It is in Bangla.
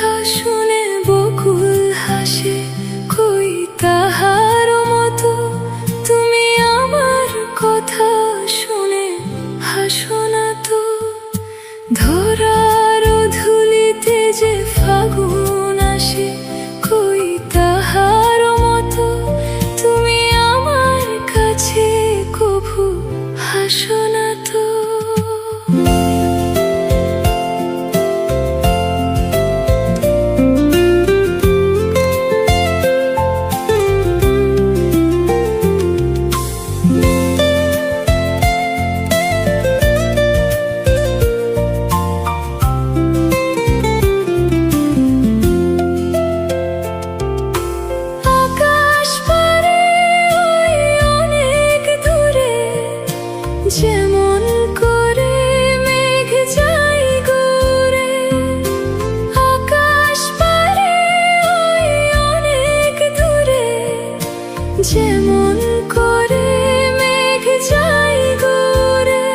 কথা শুনে বকুল হাসে, কই তাহার মতো তুমি আমার কথা শুনে হাসো না তো। ধরার ধুলিতে যে ফাগুন আসে, কই তাহার মতো তুমি আমার কাছে কভু হাসো না তো। যেমন করে মেঘ যায় ঘুরে, আকাশ পারে ওই অনেক দূরে। যেমন করে মেঘ যায় ঘুরে,